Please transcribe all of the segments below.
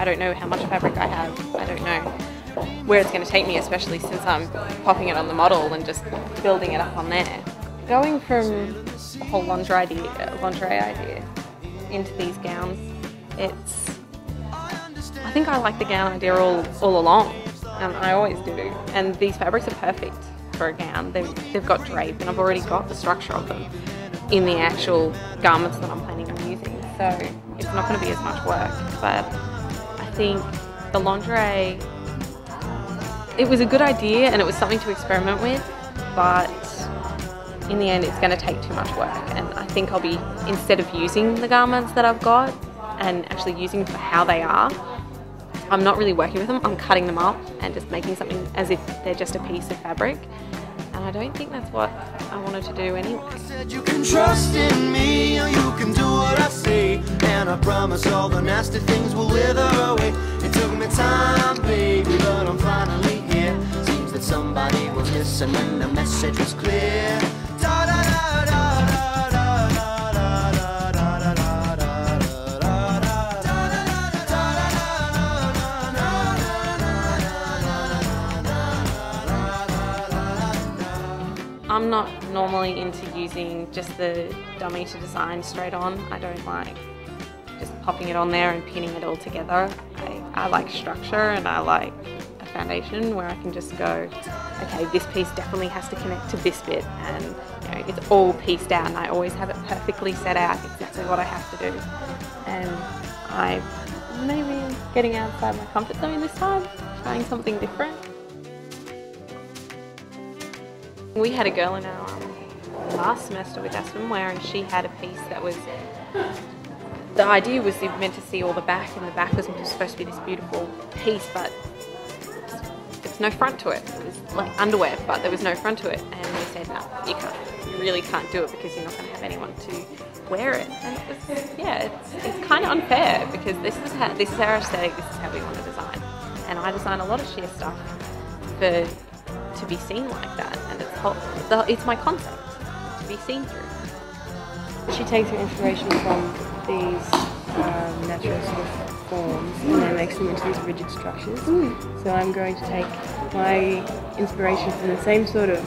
I don't know how much fabric I have. I don't know where it's going to take me, especially since I'm popping it on the model and just building it up on there. Going from the whole lingerie idea into these gowns, I think I like the gown idea all along, and I always do. And these fabrics are perfect for a gown. They've got drape, and I've already got the structure of them in the actual garments that I'm planning on using. So it's not going to be as much work, but I think the lingerie, it was a good idea and it was something to experiment with, but in the end it's going to take too much work, and I think I'll be, instead of using the garments that I've got and actually using them for how they are, I'm not really working with them, I'm cutting them up and just making something as if they're just a piece of fabric, and I don't think that's what I wanted to do anyway. I said you can trust in me, or you can do what I say, and I promise all the nasty things will wither away. It took me time, baby, but I'm finally here. Seems that somebody was listening and the message was clear. Da, da, da, da, da, da, da, da, da, da, da, da. I'm not normally into using just the dummy to design straight on. I don't like just popping it on there and pinning it all together. I like structure, and I like a foundation where I can just go, okay, this piece definitely has to connect to this bit, and you know, it's all pieced out, and I always have it perfectly set out exactly what I have to do. And I maybe getting outside my comfort zone this time, trying something different. We had a girl in our last semester with Aspen where she had a piece that was, the idea was you meant to see all the back, and the back was supposed to be this beautiful piece, but there was no front to it. It was like underwear, but there was no front to it. And we said, no, you can't. You really can't do it because you're not going to have anyone to wear it. And it was, yeah, it's kind of unfair because this is our aesthetic. This is how we want to design. And I design a lot of sheer stuff to be seen like that, and it's my concept to be seen through. She takes her inspiration from these natural sort of forms and then makes them into these rigid structures. So I'm going to take my inspiration from the same sort of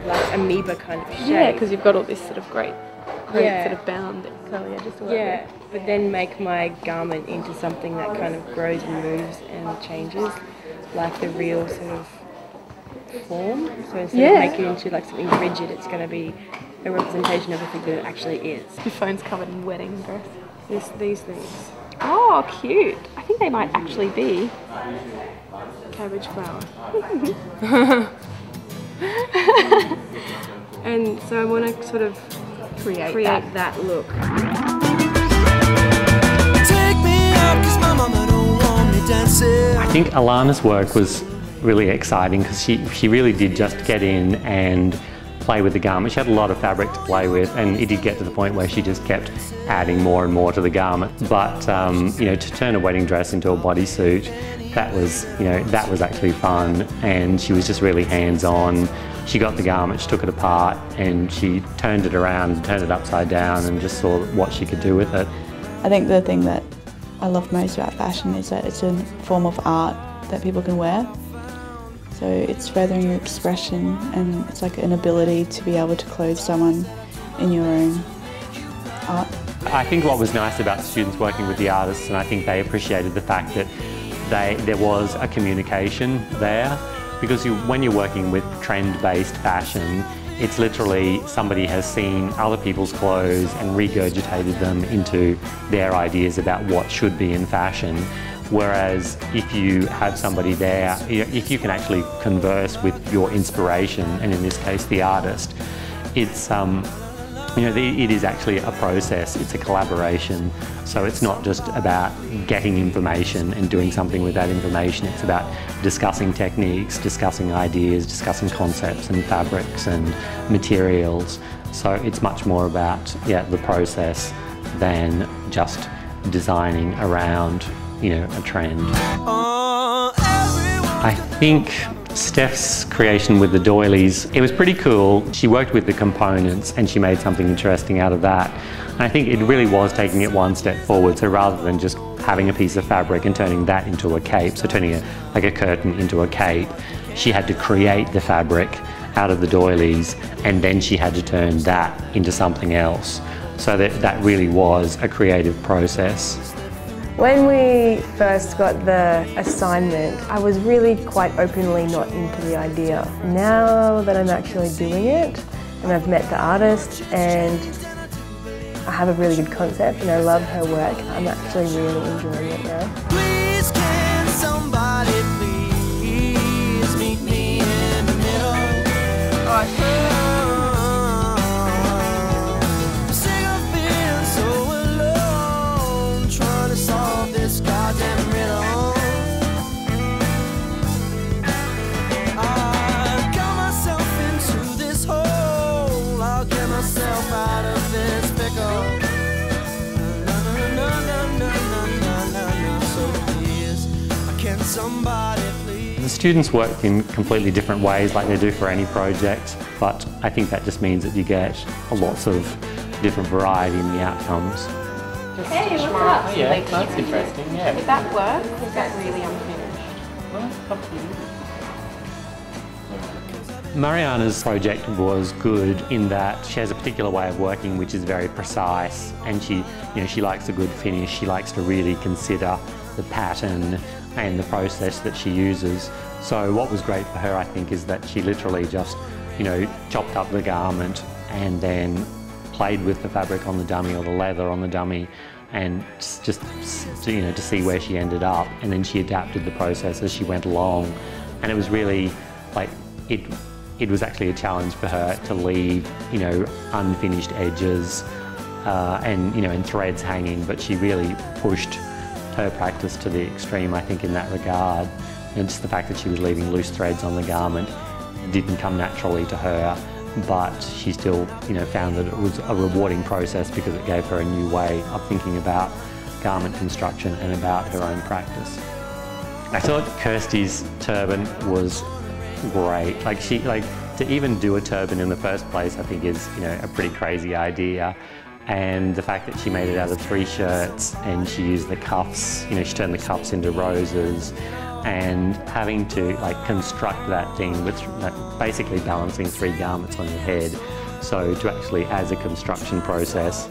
like amoeba kind of shape. Yeah, because you've got all this sort of great sort of bound curly edges to work with. But then make my garment into something that kind of grows and moves and changes, like the real sort of form. So instead of making it into like something rigid, it's going to be a representation of everything that it actually is. Your phone's covered in wedding dress. These things. Oh, cute. I think they might actually be Cabbage flower. And so I want to sort of create that look. Take me out 'cause my mama don't want me dancing. I think Alana's work was really exciting because she really did just get in and play with the garment. She had a lot of fabric to play with, and it did get to the point where she just kept adding more and more to the garment. But you know, to turn a wedding dress into a bodysuit, that was actually fun, and she was just really hands-on. She got the garment, she took it apart, and she turned it around, turned it upside down, and just saw what she could do with it. I think the thing that I love most about fashion is that it's a form of art that people can wear. So it's furthering your expression, and it's like an ability to be able to clothe someone in your own art. I think what was nice about the students working with the artists, and I think they appreciated the fact that there was a communication there, because when you're working with trend-based fashion, it's literally somebody has seen other people's clothes and regurgitated them into their ideas about what should be in fashion. Whereas if you have somebody there, if you can actually converse with your inspiration, and in this case the artist, it's it is actually a process, it's a collaboration. So it's not just about getting information and doing something with that information, it's about discussing techniques, discussing ideas, discussing concepts and fabrics and materials. So it's much more about the process than just designing around a trend. I think Steph's creation with the doilies, it was pretty cool. She worked with the components and she made something interesting out of that. And I think it really was taking it one step forward. So rather than just having a piece of fabric and turning that into a cape, so turning it like a curtain into a cape, she had to create the fabric out of the doilies and then she had to turn that into something else. So that really was a creative process. When we first got the assignment, I was really quite openly not into the idea. Now that I'm actually doing it, and I've met the artist, and I have a really good concept, and I love her work, I'm actually really enjoying it now. Please, can somebody please meet me in the middle? Sick of being so alone, trying to solve this goddamn riddle. I've got myself into this hole, I'll get myself out of this pickle. So please, can somebody please? The students worked in completely different ways like they do for any project, but I think that just means that you get lots of different variety in the outcomes. Hey, what's up? Oh, yeah, that's interesting, yeah. Did that work? Or is that really unfinished? Well, it's up to you. Mariana's project was good in that she has a particular way of working which is very precise, and she likes a good finish. She likes to really consider the pattern and the process that she uses. So what was great for her, I think, is that she literally just, chopped up the garment and then played with the fabric on the dummy or the leather on the dummy, and just to see where she ended up, and then she adapted the process as she went along. And it was really like it was actually a challenge for her to leave unfinished edges and threads hanging, but she really pushed her practice to the extreme, I think, in that regard. And just the fact that she was leaving loose threads on the garment didn't come naturally to her, but she still found that it was a rewarding process because it gave her a new way of thinking about garment construction and about her own practice. I thought Kirsty's turban was great. To even do a turban in the first place, I think is a pretty crazy idea. And the fact that she made it out of 3 shirts and she used the cuffs, she turned the cuffs into roses, and having to construct that thing with basically balancing 3 garments on your head. So to actually, as a construction process,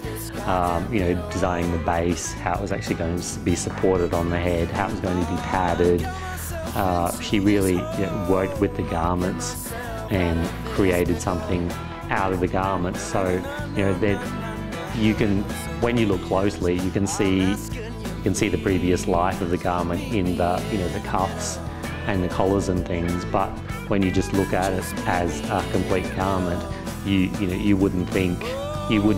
designing the base, how it was actually going to be supported on the head, how it was going to be padded. She really worked with the garments and created something out of the garments. So you can, when you look closely, you can see the previous life of the garment in the the cuffs and the collars and things. But when you just look at it as a complete garment, you wouldn't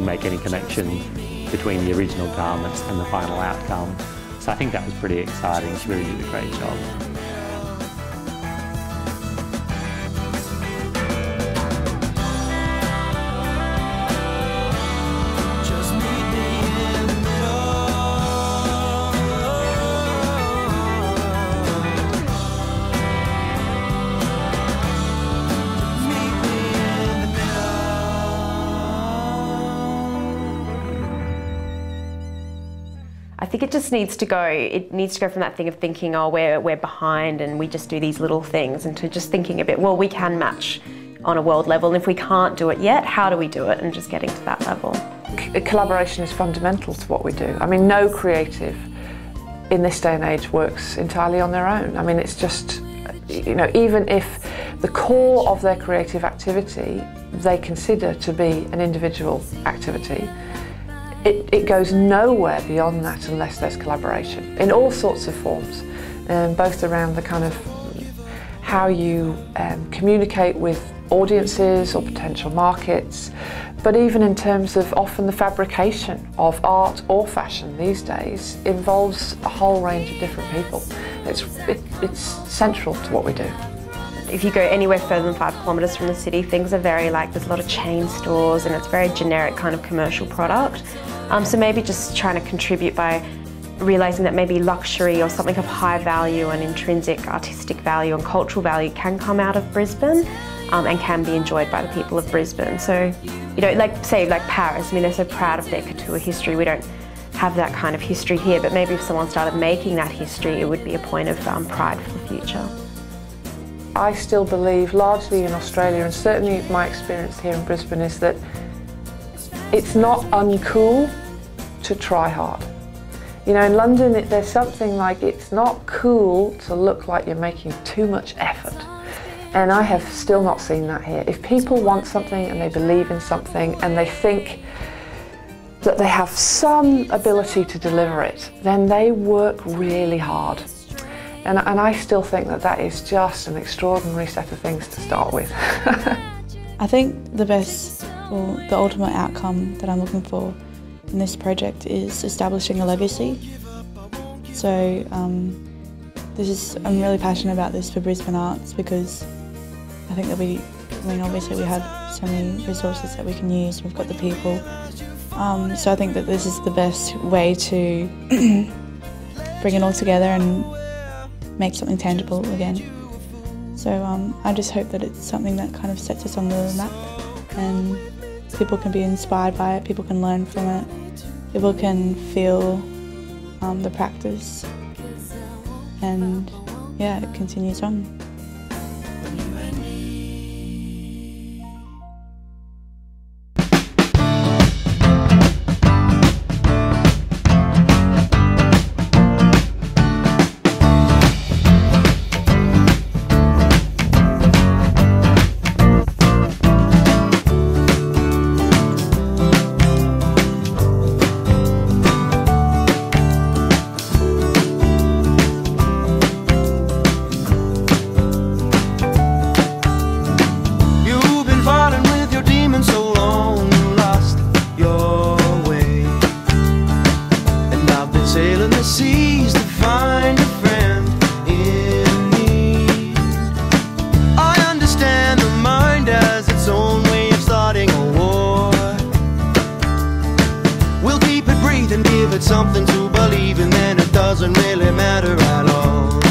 make any connection between the original garments and the final outcome. So I think that was pretty exciting. She really did a great job. I think it just needs to go. It needs to go from that thing of thinking, oh, we're behind and we just do these little things, and to just thinking a bit, well, we can match on a world level, and if we can't do it yet, how do we do it? And just getting to that level. Collaboration is fundamental to what we do. I mean, no creative in this day and age works entirely on their own. I mean, it's just, even if the core of their creative activity they consider to be an individual activity, it goes nowhere beyond that unless there's collaboration in all sorts of forms, both around the kind of how you communicate with audiences or potential markets, but even in terms of often the fabrication of art or fashion these days involves a whole range of different people. It's central to what we do. If you go anywhere further than 5 kilometres from the city, things are very there's a lot of chain stores and it's very generic kind of commercial product. So maybe just trying to contribute by realising that maybe luxury or something of high value and intrinsic artistic value and cultural value can come out of Brisbane and can be enjoyed by the people of Brisbane. So, you know, like say like Paris, I mean, they're so proud of their couture history. We don't have that kind of history here, but maybe if someone started making that history, it would be a point of pride for the future. I still believe, largely in Australia, and certainly my experience here in Brisbane, is that it's not uncool to try hard. You know, in London there's something like it's not cool to look like you're making too much effort. And I have still not seen that here. If people want something and they believe in something and they think that they have some ability to deliver it, then they work really hard. And I still think that that is just an extraordinary set of things to start with. I think the best, or the ultimate outcome that I'm looking for in this project is establishing a legacy. So I'm really passionate about this for Brisbane Arts, because I think that obviously we have so many resources that we can use, we've got the people. So I think that this is the best way to bring it all together and make something tangible again. So I just hope that it's something that kind of sets us on the map and people can be inspired by it, people can learn from it, people can feel the practice, and yeah, it continues on. Sailing the seas to find a friend in need. I understand the mind has its own way of starting a war. We'll keep it breathing, give it something to believe in, then it doesn't really matter at all.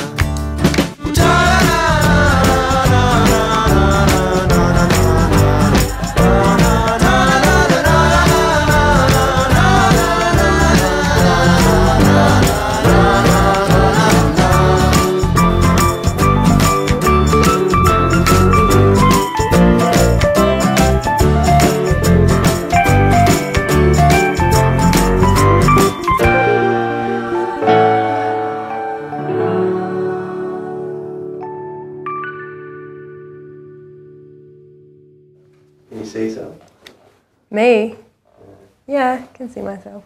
Can you see yourself? Me? Yeah, I can see myself.